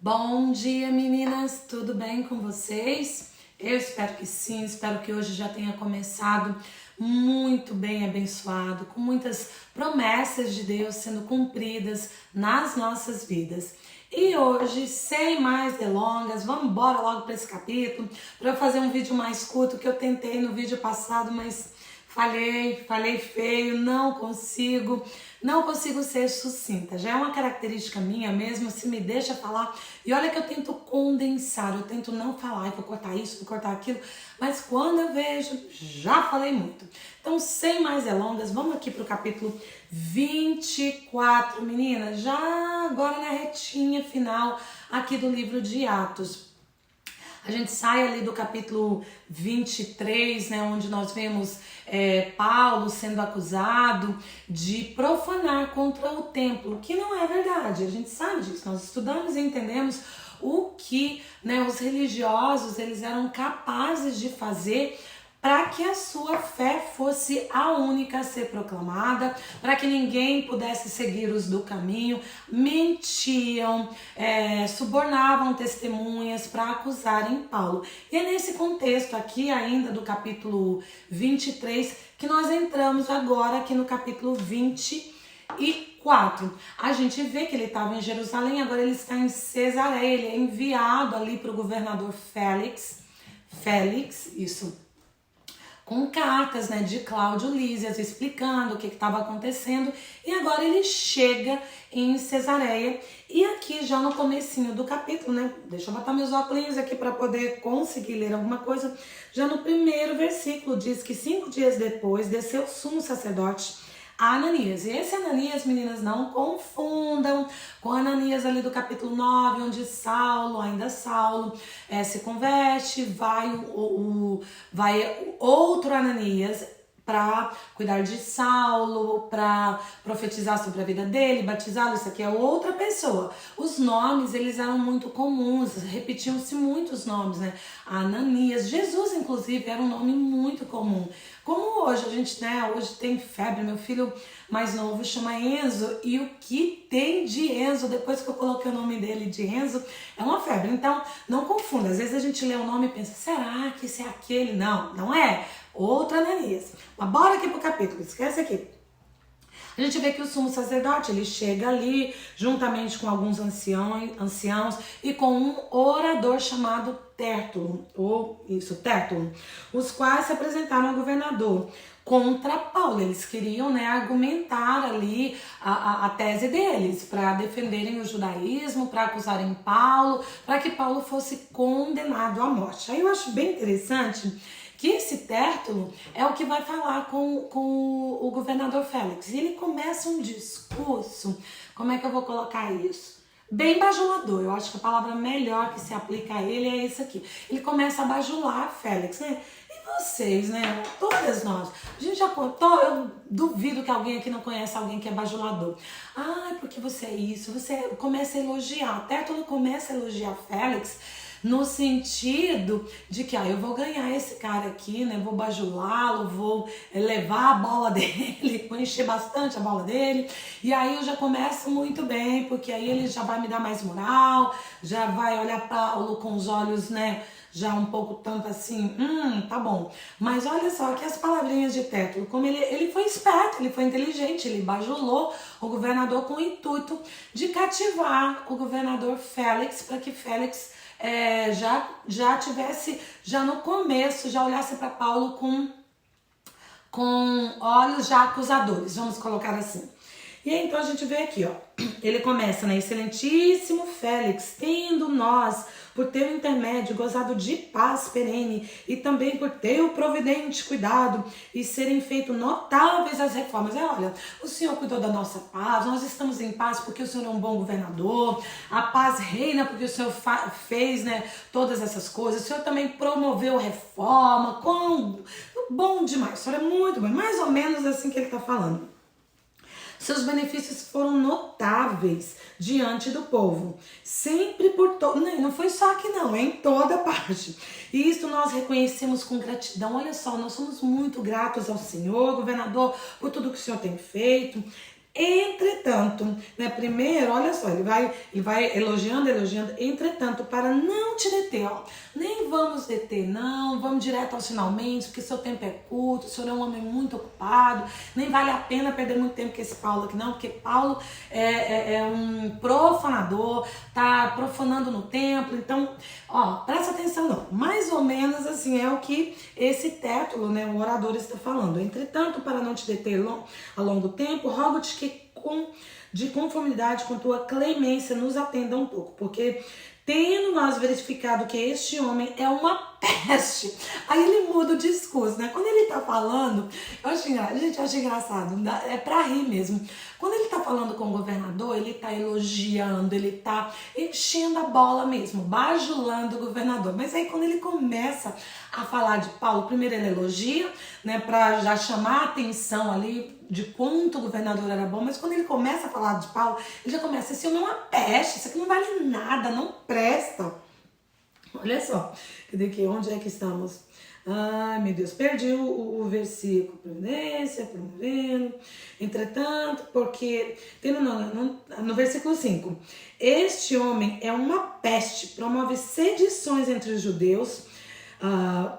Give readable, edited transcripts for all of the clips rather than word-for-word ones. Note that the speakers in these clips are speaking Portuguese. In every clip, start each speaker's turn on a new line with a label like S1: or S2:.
S1: Bom dia, meninas! Tudo bem com vocês? Eu espero que sim, espero que hoje já tenha começado muito bem abençoado, com muitas promessas de Deus sendo cumpridas nas nossas vidas. E hoje, sem mais delongas, vamos embora logo para esse capítulo, para eu fazer um vídeo mais curto que eu tentei no vídeo passado, mas falei feio, não consigo ser sucinta. Já é uma característica minha mesmo, se me deixa falar. E olha que eu tento condensar, eu tento não falar, vou cortar isso, vou cortar aquilo, mas quando eu vejo, já falei muito. Então, sem mais delongas, vamos aqui para o capítulo 24, meninas, já agora na retinha final aqui do livro de Atos. A gente sai ali do capítulo 23, né, onde nós vemos Paulo sendo acusado de profanar contra o templo, que não é verdade, a gente sabe disso, nós estudamos e entendemos o que, né, os religiosos eles eram capazes de fazer para que a sua fé fosse a única a ser proclamada, para que ninguém pudesse seguir-os do caminho, mentiam, subornavam testemunhas para acusarem Paulo. E é nesse contexto aqui ainda do capítulo 23 que nós entramos agora aqui no capítulo 24. A gente vê que ele estava em Jerusalém, agora ele está em Cesareia, ele é enviado ali para o governador Félix, com cartas, né, de Cláudio Lísias explicando o que estava acontecendo, e agora ele chega em Cesareia. E aqui já no comecinho do capítulo, né, deixa eu botar meus óculos aqui para poder conseguir ler alguma coisa, já no primeiro versículo diz que 5 dias depois desceu o sumo sacerdote Ananias. E esse Ananias, meninas, não confundam com Ananias ali do capítulo 9, onde Saulo se converte, vai outro Ananias para cuidar de Saulo, para profetizar sobre a vida dele, batizá-lo. Isso aqui é outra pessoa. Os nomes, eles eram muito comuns, repetiam-se muitos nomes, né? Ananias, Jesus, inclusive, era um nome muito comum. Como hoje, a gente, né, hoje tem febre, meu filho mais novo chama Enzo, e o que tem de Enzo, depois que eu coloquei o nome dele de Enzo, é uma febre. Então, não confunda, às vezes a gente lê o nome e pensa, será que esse é aquele? Não, não é. Outro Ananias. Mas bora aqui pro capítulo, esquece aqui. A gente vê que o sumo sacerdote, ele chega ali, juntamente com alguns anciãos e com um orador chamado Tértulo, os quais se apresentaram ao governador contra Paulo. Eles queriam, né, argumentar ali a tese deles, para defenderem o judaísmo, para acusarem Paulo, para que Paulo fosse condenado à morte. Aí eu acho bem interessante que esse Tértulo é o que vai falar com o governador Félix. E ele começa um discurso, como é que eu vou colocar isso? Bem bajulador, eu acho que a palavra melhor que se aplica a ele é isso aqui. Ele começa a bajular Félix, né? E vocês, né? Todas nós. A gente já contou, eu duvido que alguém aqui não conhece alguém que é bajulador. Ah, porque você é isso, você começa a elogiar. Tértulo começa a elogiar Félix, no sentido de que eu vou ganhar esse cara aqui, né? Vou bajulá-lo, vou levar a bola dele, vou encher bastante a bola dele. E aí eu já começo muito bem, porque aí ele já vai me dar mais moral, já vai olhar Paulo com os olhos, né? Já um pouco tanto assim, tá bom. Mas olha só que as palavrinhas de Tértulo, como ele foi esperto, ele foi inteligente, ele bajulou o governador com o intuito de cativar o governador Félix, para que Félix já tivesse, já no começo, já olhasse para Paulo com olhos já acusadores, vamos colocar assim. E aí, então a gente vê aqui, ó, ele começa, né, excelentíssimo Félix, tendo nós, por teu intermédio, gozado de paz perene, e também por teu providente cuidado, e serem feitas notáveis as reformas. Olha, o Senhor cuidou da nossa paz, nós estamos em paz porque o Senhor é um bom governador, a paz reina porque o Senhor fez, né, todas essas coisas, o Senhor também promoveu reforma, bom demais, o Senhor é muito bom, mais ou menos assim que ele está falando. Seus benefícios foram notáveis diante do povo, sempre por todo, não foi só aqui não, é em toda parte. E isso nós reconhecemos com gratidão. Olha só, nós somos muito gratos ao Senhor, governador, por tudo que o Senhor tem feito. Entretanto, né, primeiro, olha só, ele vai elogiando, entretanto, para não te deter, ó, nem vamos deter, não, vamos direto aos finalmente, porque seu tempo é curto, o senhor é um homem muito ocupado, nem vale a pena perder muito tempo com esse Paulo aqui, não, porque Paulo é um profanador, tá profanando no templo, então, ó, presta atenção, não, mais ou menos assim é o que esse Tértulo, né, o orador está falando. Entretanto, para não te deter a longo tempo, rogo-te que de conformidade com tua clemência nos atenda um pouco, porque tendo nós verificado que este homem é uma peste, aí ele muda o discurso, né? Quando ele tá falando, eu acho engraçado, é pra rir mesmo. Quando ele tá falando com o governador, ele tá elogiando, ele tá enchendo a bola mesmo, bajulando o governador. Mas aí quando ele começa a falar de Paulo, primeiro ele elogia, né, pra já chamar a atenção ali de quanto o governador era bom, mas quando ele começa a falar de Paulo, ele já começa, esse homem é uma peste, isso aqui não vale nada, não presta. Olha só, cadê aqui? Onde é que estamos? Ai, meu Deus, perdi o versículo. Providência, promovendo. Entretanto, porque no versículo 5, este homem é uma peste, promove sedições entre os judeus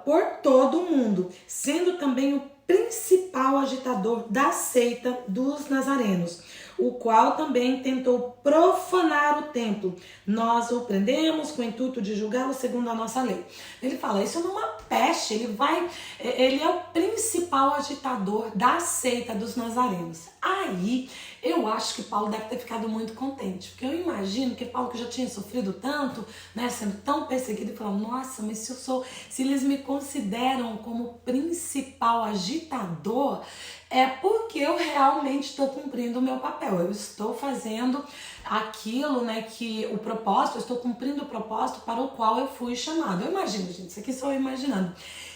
S1: por todo o mundo, sendo também o principal agitador da seita dos nazarenos, o qual também tentou profanar o templo. Nós o prendemos com o intuito de julgá-lo segundo a nossa lei. Ele fala, isso não é uma peste, ele é o principal agitador da seita dos nazarenos. Aí, eu acho que Paulo deve ter ficado muito contente, porque eu imagino que Paulo, que já tinha sofrido tanto, né, sendo tão perseguido, e falando, nossa, mas se eles me consideram como principal agitador, é porque eu realmente estou cumprindo o meu papel, eu estou fazendo aquilo, né, que o propósito, eu estou cumprindo o propósito para o qual eu fui chamado. Eu imagino, gente, isso aqui só eu imaginando.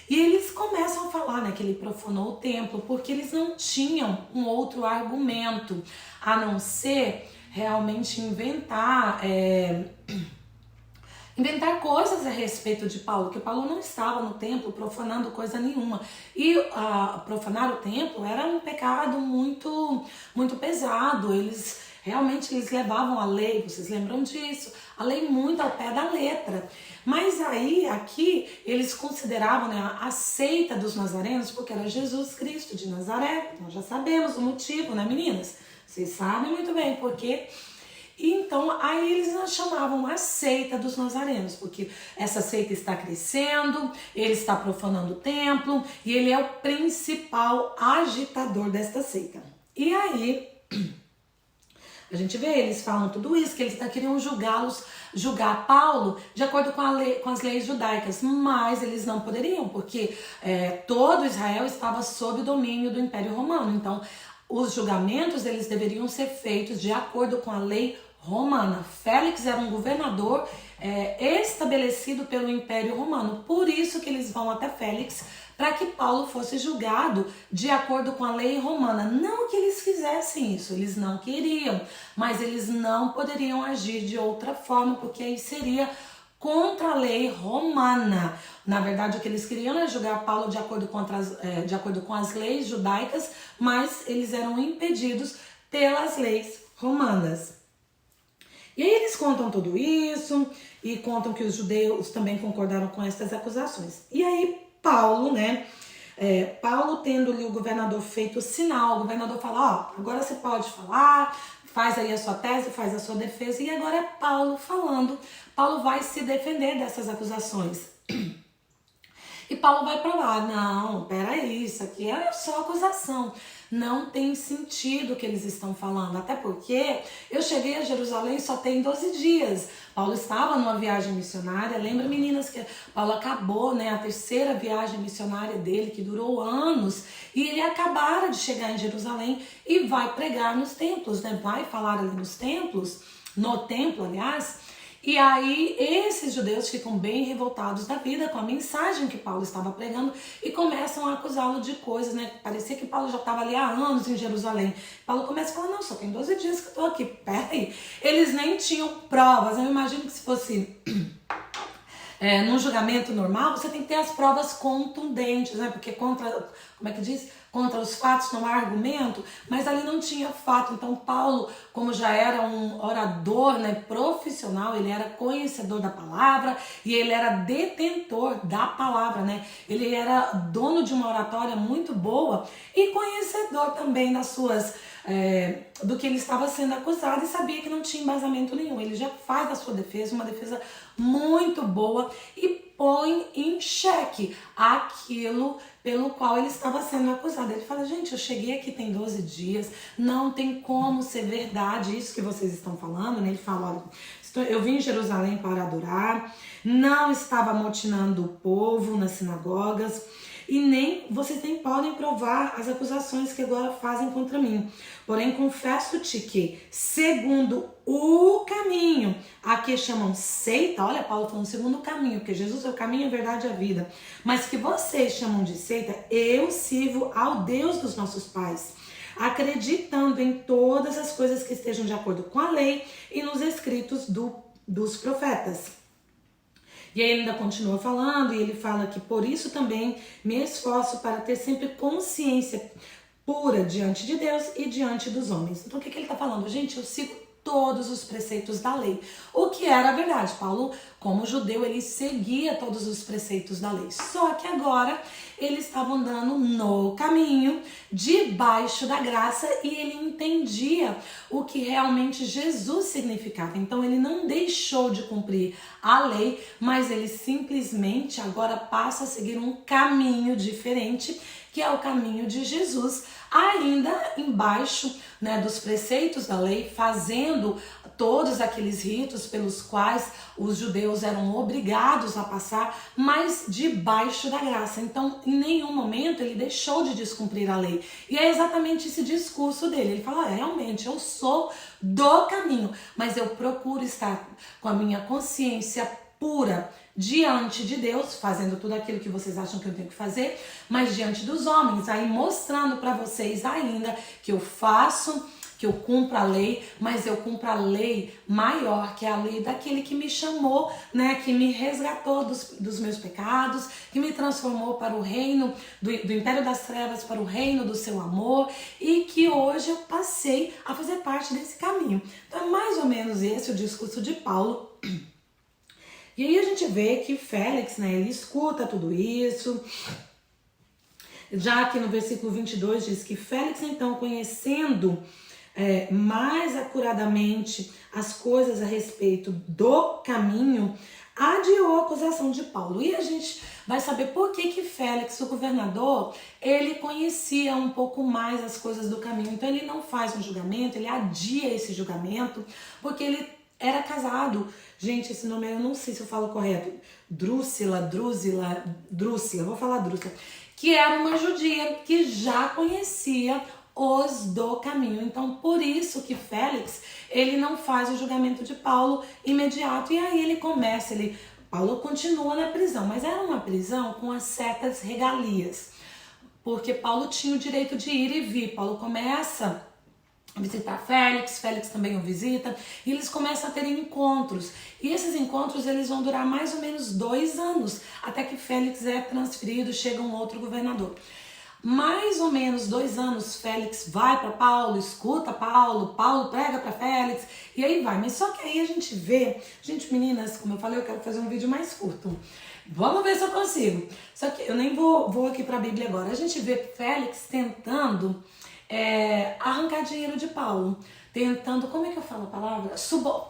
S1: E eles começam a falar, né, que ele profanou o templo, porque eles não tinham um outro argumento, a não ser realmente inventar coisas a respeito de Paulo, que Paulo não estava no templo profanando coisa nenhuma. E profanar o templo era um pecado muito, muito pesado. Eles levavam a lei, vocês lembram disso? A lei muito ao pé da letra. Mas aí, aqui, eles consideravam, né, a seita dos nazarenos, porque era Jesus Cristo de Nazaré. Nós já sabemos o motivo, né, meninas? Vocês sabem muito bem, porque... Então, aí eles chamavam a seita dos nazarenos, porque essa seita está crescendo, ele está profanando o templo, e ele é o principal agitador desta seita. E aí... a gente vê, eles falam tudo isso, que eles queriam julgar Paulo de acordo com as leis judaicas, mas eles não poderiam, porque todo Israel estava sob o domínio do Império Romano. Então, os julgamentos eles deveriam ser feitos de acordo com a lei romana. Félix era um governador estabelecido pelo Império Romano, por isso que eles vão até Félix, para que Paulo fosse julgado de acordo com a lei romana. Não que eles fizessem isso, eles não queriam, mas eles não poderiam agir de outra forma, porque aí seria contra a lei romana. Na verdade, o que eles queriam era julgar Paulo de acordo com as leis judaicas, mas eles eram impedidos pelas leis romanas. E aí eles contam tudo isso e contam que os judeus também concordaram com essas acusações. E aí Paulo, né? Paulo tendo-lhe o governador feito o sinal, o governador fala, ó, agora você pode falar, faz aí a sua tese, faz a sua defesa, e agora é Paulo falando. Paulo vai se defender dessas acusações. E Paulo vai provar, não, peraí, isso aqui é só acusação. Não tem sentido o que eles estão falando, até porque eu cheguei a Jerusalém só tem 12 dias. Paulo estava numa viagem missionária, lembra, meninas, que Paulo acabou, né, a terceira viagem missionária dele, que durou anos, e ele acabara de chegar em Jerusalém e vai pregar nos templos, né, vai falar ali nos templos, no templo, aliás. E aí esses judeus ficam bem revoltados da vida com a mensagem que Paulo estava pregando e começam a acusá-lo de coisas, né? Parecia que Paulo já estava ali há anos em Jerusalém. Paulo começa a falar, não, só tem 12 dias que eu estou aqui. Peraí, eles nem tinham provas. Eu imagino que se fosse num julgamento normal, você tem que ter as provas contundentes, né? Porque contra, como é que diz? Contra os fatos não há argumento, mas ali não tinha fato. Então Paulo, como já era um orador, né, profissional, ele era conhecedor da palavra e ele era detentor da palavra, né? Ele era dono de uma oratória muito boa e conhecedor também das suas do que ele estava sendo acusado e sabia que não tinha embasamento nenhum. Ele já faz da sua defesa uma defesa muito boa e põe em xeque aquilo pelo qual ele estava sendo acusado. Ele fala, gente, eu cheguei aqui tem 12 dias, não tem como ser verdade isso que vocês estão falando, né? Ele fala, olha, eu vim em Jerusalém para adorar, não estava amotinando o povo nas sinagogas, e nem vocês nem podem provar as acusações que agora fazem contra mim. Porém, confesso-te que, segundo o caminho, a que chamam seita, olha Paulo falando segundo o caminho, porque Jesus é o caminho, a verdade e a vida, mas que vocês chamam de seita, eu sirvo ao Deus dos nossos pais, acreditando em todas as coisas que estejam de acordo com a lei e nos escritos dos profetas. E aí ele ainda continua falando, e ele fala que por isso também me esforço para ter sempre consciência pura diante de Deus e diante dos homens. Então o que ele está falando? Gente, eu sigo todos os preceitos da lei. O que era a verdade. Paulo, como judeu, ele seguia todos os preceitos da lei. Só que agora ele estava andando no caminho, debaixo da graça, e ele entendia o que realmente Jesus significava. Então ele não deixou de cumprir a lei, mas ele simplesmente agora passa a seguir um caminho diferente, que é o caminho de Jesus, ainda embaixo, né, dos preceitos da lei, fazendo todos aqueles ritos pelos quais os judeus eram obrigados a passar, mas debaixo da graça. Então, em nenhum momento ele deixou de descumprir a lei. E é exatamente esse discurso dele. Ele fala, realmente, eu sou do caminho, mas eu procuro estar com a minha consciência pura diante de Deus, fazendo tudo aquilo que vocês acham que eu tenho que fazer, mas diante dos homens, aí mostrando para vocês ainda que eu faço, que eu cumpro a lei, mas eu cumpro a lei maior, que é a lei daquele que me chamou, né, que me resgatou dos meus pecados, que me transformou para o reino do império das trevas, para o reino do seu amor, e que hoje eu passei a fazer parte desse caminho. Então é mais ou menos esse o discurso de Paulo. E aí a gente vê que Félix, né, ele escuta tudo isso. Já que no versículo 22 diz que Félix, então, conhecendo mais acuradamente as coisas a respeito do caminho, adiou a acusação de Paulo. E a gente vai saber por que Félix, o governador, ele conhecia um pouco mais as coisas do caminho. Então ele não faz um julgamento, ele adia esse julgamento, porque ele era casado. Gente, esse nome eu não sei se eu falo correto. Drúzila, vou falar Drúzila. Que era uma judia que já conhecia os do caminho. Então, por isso que Félix, ele não faz o julgamento de Paulo imediato. E aí ele começa, Paulo continua na prisão, mas era uma prisão com as certas regalias. Porque Paulo tinha o direito de ir e vir. Paulo começa a visitar Félix, Félix também o visita, e eles começam a ter encontros. E esses encontros, eles vão durar mais ou menos 2 anos, até que Félix é transferido, chega um outro governador. Mais ou menos 2 anos, Félix vai para Paulo, escuta Paulo, Paulo prega para Félix, e aí vai. Mas só que aí a gente vê, gente, meninas, como eu falei, eu quero fazer um vídeo mais curto. Vamos ver se eu consigo. Só que eu nem vou aqui para a Bíblia agora. A gente vê Félix tentando arrancar dinheiro de Paulo, tentando, como é que eu falo a palavra?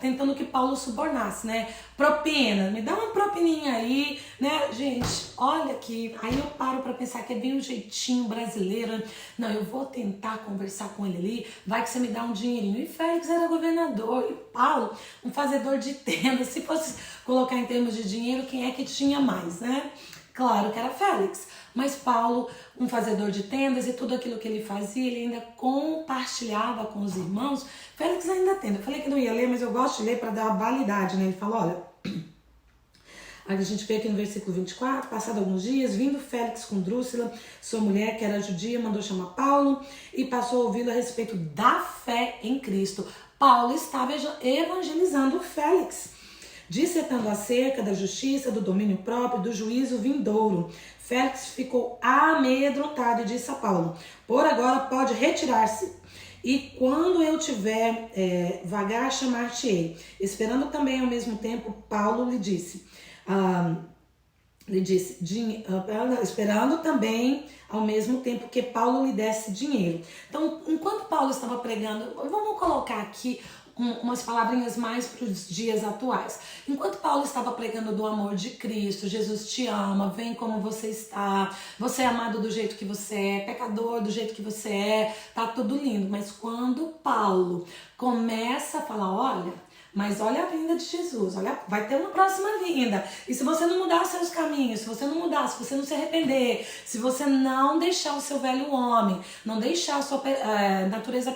S1: Tentando que Paulo subornasse, né? Propina, me dá uma propininha aí, né? Gente, olha aqui, aí eu paro pra pensar que é bem um jeitinho brasileiro. Não, eu vou tentar conversar com ele ali, vai que você me dá um dinheirinho. E Félix era governador, e Paulo, um fazedor de tendas. Se fosse colocar em termos de dinheiro, quem é que tinha mais, né? Claro que era Félix, mas Paulo, um fazedor de tendas, e tudo aquilo que ele fazia, ele ainda compartilhava com os irmãos. Félix ainda tem. Eu falei que não ia ler, mas eu gosto de ler para dar validade, né? Ele fala, olha, a gente vê aqui no versículo 24, passado alguns dias, vindo Félix com Drúzila, sua mulher, que era judia, mandou chamar Paulo e passou a ouvi-lo a respeito da fé em Cristo. Paulo estava evangelizando Félix. dissertando acerca da justiça, do domínio próprio, do juízo vindouro. Félix ficou amedrontado e disse a Paulo: por agora pode retirar-se, e quando eu tiver vagar, chamar-te-ei. Esperando também ao mesmo tempo, Paulo lhe disse, esperando também ao mesmo tempo que Paulo lhe desse dinheiro. Então, enquanto Paulo estava pregando, vamos colocar aqui umas palavrinhas mais para os dias atuais. Enquanto Paulo estava pregando do amor de Cristo, Jesus te ama, vem como você está, você é amado do jeito que você é, pecador do jeito que você é, tá tudo lindo. Mas quando Paulo começa a falar, mas olha a vinda de Jesus, olha, vai ter uma próxima vinda. E se você não mudar os seus caminhos, se você não mudar, se você não se arrepender, se você não deixar o seu velho homem, não deixar a sua natureza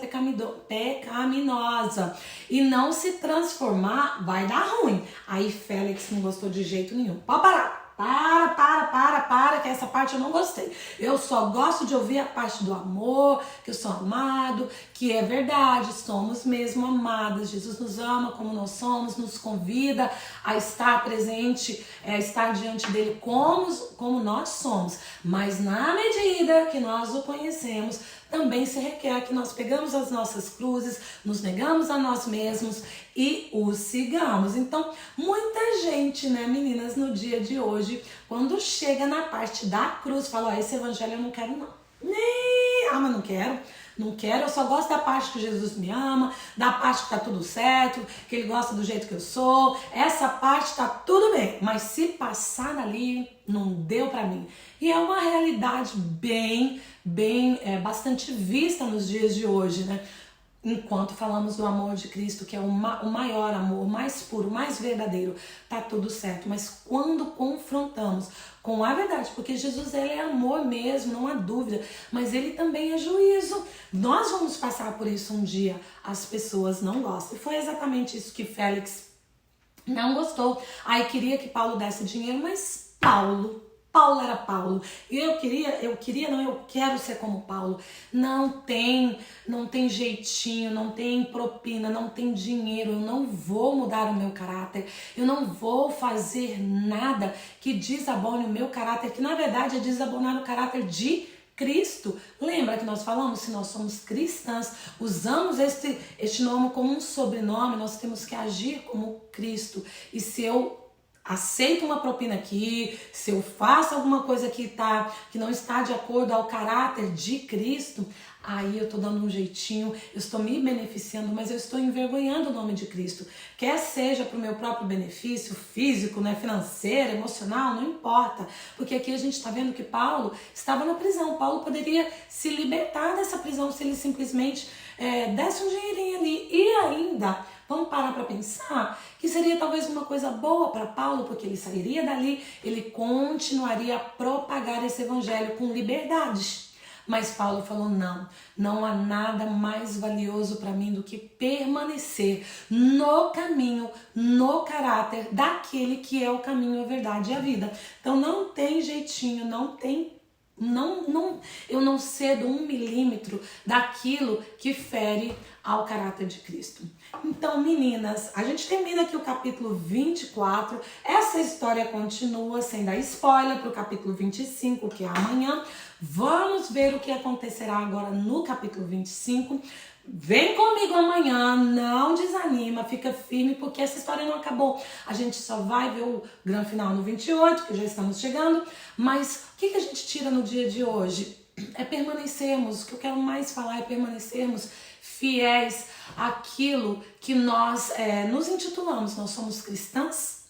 S1: pecaminosa e não se transformar, vai dar ruim. Aí Félix não gostou de jeito nenhum. Pode parar. Para, que essa parte eu não gostei. Eu só gosto de ouvir a parte do amor, que eu sou amado, que é verdade, somos mesmo amadas. Jesus nos ama como nós somos, nos convida a estar presente, a estar diante dele como nós somos. Mas na medida que nós o conhecemos, também se requer que nós pegamos as nossas cruzes, nos negamos a nós mesmos e os sigamos. Então, muita gente, né, meninas, no dia de hoje, quando chega na parte da cruz, fala, esse evangelho eu não quero não. Mas não quero, eu só gosto da parte que Jesus me ama, da parte que tá tudo certo, que ele gosta do jeito que eu sou, essa parte tá tudo bem, mas se passar dali, não deu pra mim. E é uma realidade bastante vista nos dias de hoje, né? Enquanto falamos do amor de Cristo, que é o maior amor, o mais puro, o mais verdadeiro, tá tudo certo. Mas quando confrontamos com a verdade, porque Jesus ele é amor mesmo, não há dúvida, mas ele também é juízo. Nós vamos passar por isso um dia, as pessoas não gostam. E foi exatamente isso que Félix não gostou. Aí queria que Paulo desse dinheiro, mas Paulo era Paulo. E eu quero ser como Paulo. Não tem jeitinho, não tem propina, não tem dinheiro. Eu não vou mudar o meu caráter. Eu não vou fazer nada que desabone o meu caráter, que na verdade é desabonar o caráter de Cristo. Lembra que nós falamos, se nós somos cristãs, usamos este nome como um sobrenome, nós temos que agir como Cristo. E se eu aceito uma propina aqui, se eu faço alguma coisa que não está de acordo ao caráter de Cristo, aí eu estou dando um jeitinho, eu estou me beneficiando, mas eu estou envergonhando o nome de Cristo. Quer seja para o meu próprio benefício físico, né, financeiro, emocional, não importa. Porque aqui a gente está vendo que Paulo estava na prisão. Paulo poderia se libertar dessa prisão se ele simplesmente desse um dinheirinho ali. E ainda, vamos parar para pensar que seria talvez uma coisa boa para Paulo, porque ele sairia dali, ele continuaria a propagar esse evangelho com liberdade. Mas Paulo falou, não há nada mais valioso para mim do que permanecer no caminho, no caráter daquele que é o caminho, a verdade e a vida. Então não tem jeitinho, eu não cedo 1 milímetro daquilo que fere ao caráter de Cristo. Então, meninas, a gente termina aqui o capítulo 24. Essa história continua, sem dar spoiler, para o capítulo 25, que é amanhã. Vamos ver o que acontecerá agora no capítulo 25. Vem comigo amanhã, não desanima, fica firme, porque essa história não acabou. A gente só vai ver o grande final no 28, que já estamos chegando. Mas o que a gente tira no dia de hoje? É permanecermos, o que eu quero mais falar é permanecermos fiéis àquilo que nós nos intitulamos. Nós somos cristãs.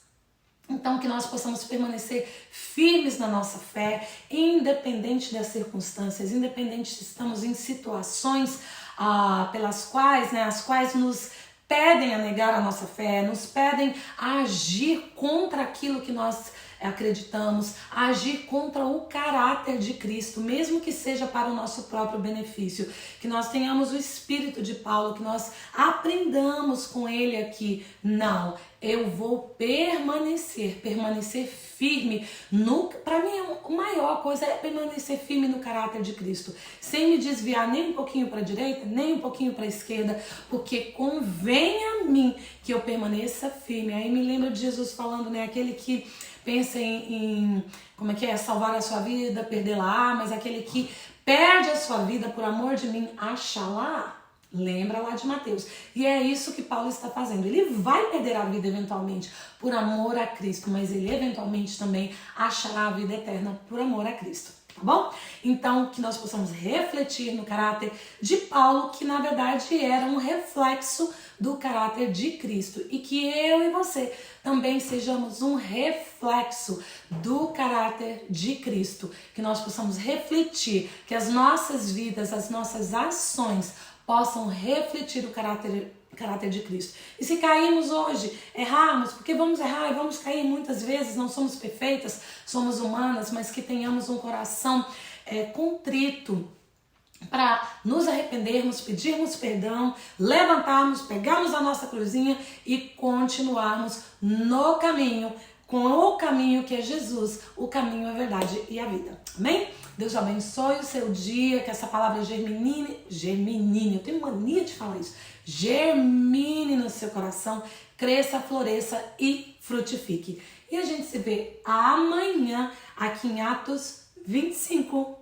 S1: Então, que nós possamos permanecer firmes na nossa fé, independente das circunstâncias, independente se estamos em situações as quais nos pedem a negar a nossa fé, nos pedem a agir contra aquilo que nós acreditamos, agir contra o caráter de Cristo, mesmo que seja para o nosso próprio benefício. Que nós tenhamos o espírito de Paulo, que nós aprendamos com ele aqui. Não, eu vou permanecer firme. Para mim, a maior coisa é permanecer firme no caráter de Cristo, sem me desviar nem um pouquinho para a direita, nem um pouquinho para a esquerda, porque convém a mim que eu permaneça firme. Aí me lembra de Jesus falando, né? Aquele que pensa em salvar a sua vida, perdê-la, mas aquele que perde a sua vida por amor de mim, achá-la. Lembra lá de Mateus. E é isso que Paulo está fazendo. Ele vai perder a vida eventualmente por amor a Cristo, mas ele eventualmente também achará a vida eterna por amor a Cristo. Tá bom? Então, que nós possamos refletir no caráter de Paulo, que na verdade era um reflexo do caráter de Cristo. E que eu e você também sejamos um reflexo do caráter de Cristo. Que nós possamos refletir, que as nossas vidas, as nossas ações possam refletir o caráter de Cristo. E se cairmos hoje, errarmos, porque vamos errar e vamos cair muitas vezes, não somos perfeitas, somos humanas, mas que tenhamos um coração contrito para nos arrependermos, pedirmos perdão, levantarmos, pegarmos a nossa cruzinha e continuarmos no caminho, com o caminho que é Jesus, o caminho, a verdade e a vida. Amém? Deus abençoe o seu dia, que essa palavra germine, eu tenho mania de falar isso, germine no seu coração, cresça, floresça e frutifique. E a gente se vê amanhã aqui em Atos 25.